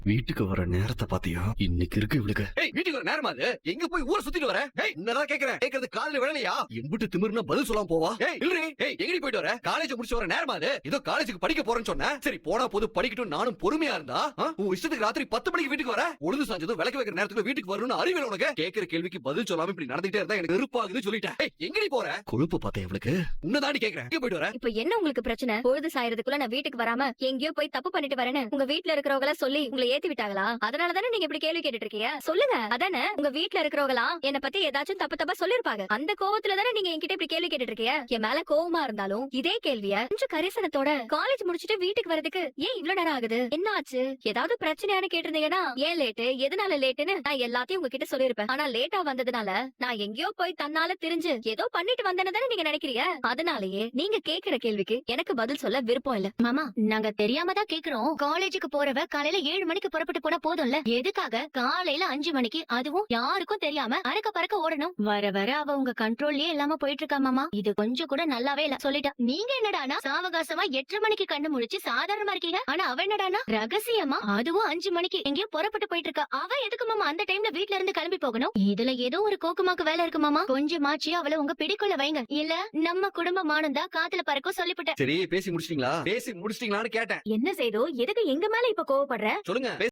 வீட்டுக்கு வர நேரத்தை பாத்தியா? இன்னைக்கு இருக்கு இவளுக்கு. வீட்டுக்கு வர நேரமா அது? எங்க போய் ஊரை சுத்திட்டு வர? என்னதான் கேக்குறேன், கேக்குறது காதுல விழலையா? எம்பிட்டு திமிருனா பதில் சொல்லாம போவா? எங்கடி போயிட்டு வர? காலேஜ் முடிச்சு வர நேரமா அது? ஏதோ காலேஜுக்கு படிக்க போறேன்னு சொன்ன. சரி போனா போது படிக்கட்டும், நானும் பொறுமையா இருந்தா உன் இஷ்டத்துக்கு ராத்திரி 10 மணிக்கு வீட்டுக்கு வர? உழுது சாஞ்சதும் விளக்கு வைக்கிற நேரத்துக்கு வீட்டுக்கு வரணும்னு அறிவியல் உனக்கு? கேக்குற கேள்விக்கு பதில் சொல்லாம இப்படி நடந்துட்டே இருந்தா எனக்கு வெறுப்பாகுது சொல்லிட்டேன். எங்கடி போற? கொழுப்பு பார்த்தேன் இவளுக்கு. உன்னதாண்டி கேக்குறேன், எங்க போயிட்டு வர? இப்ப என்ன உங்களுக்கு பிரச்சனை? பொழுது சாயறதுக்குள்ள நான் வீட்டுக்கு வராம எங்கேயோ போய் தப்பு பண்ணிட்டு வரேன்னு உங்க வீட்ல இருக்கிறவங்கள சொல்லி உங்களை ஏத்தி விட்டாங்களா? அதனாலதானே நீங்க இப்படி கேள்வி கேட்டுட்டு இருக்கீங்க? சொல்லுங்க. அதானே உங்க வீட்ல இருக்கிறவங்களா என்ன பத்தி ஏதாச்சும் தப்பு தப்பா சொல்லிருப்பாங்க. அந்த கோவத்துல தானே நீங்க என்கிட்ட இப்படி கேள்வி கேட்டுட்டு இருக்கீங்க. என் மேல கோவமா இருந்தாலும் இதே கேள்விய கொஞ்சம் கரிசனத்தோட காலேஜ் முடிச்சிட்டு வீட்டுக்கு வரதுக்கு ஏன் இவ்வளவு நேரம் ஆகுது? என்ன ஆச்சு? ஏதாவது பிரச்சனையானு கேட்டிருந்தீங்கன்னா ஏன் லேட்டு, எதனால லேட்டுன்னு நான் எல்லாத்தையும் உங்ககிட்ட சொல்லிருப்பேன். ஆனா லேட்டா வந்ததுனால நான் எங்கேயோ போய் தன்னால தெரிஞ்சு ஏதோ பண்ணிட்டு வந்தேன்னு தானே நீங்க நினைக்கிறீங்க. அதனாலயே நீங்க கேக்குற கேள்விக்கு எனக்கு பதில் சொல்ல விருப்பம் இல்ல. மாமா, நாங்க தெரியாம தான் கேக்குறோம். காலேஜுக்கு போறவ காலையில 7 மணிக்கு புறப்பட்டு போனா போதும்ல. எதுக்காக காலையில 5 மணிக்கு, அதுவும் யாருக்கும் தெரியாம அறக்க பறக்க ஓடணும்? வர வர அவ உங்க கண்ட்ரோல்லயே இல்லாம போயிட்டு இருக்கா மாமா. இது கொஞ்சம் கூட நல்லாவே இல்ல. சொல்லிட்டா. நீங்க என்னடானா சாவகாசமா 8:30 மணிக்கு கண்ணு முழிச்சு சாதாரணமா இருக்கீங்க. ஆனா அவ என்னடானா ரகசியமா அதுவும் 5 மணிக்கு எங்கேயோ புறப்பட்டு போயிட்டு இருக்கா. அவ எதுக்கு மாமா அந்த டைம்ல வீட்ல இருந்து கிளம்பி போகணும்? இதுல ஏதோ ஒரு கோக்குமாக்கு வேலை இருக்கு மாமா. கொஞ்சமாச்சு அவளை உங்க பிடிக்குள்ள வைங்க. இல்ல நம்ம குடும்பமானதா காத்துல பறக்கும் சொல்லிவிட்டேன். சரி பேசி முடிச்சிட்டீங்களா? பேசி முடிச்சிட்டீங்களான்னு கேட்டேன். என்ன செய்தோ? எதுக்கு எங்க மேல இப்ப கோவப்படுற? சொல்லுங்க,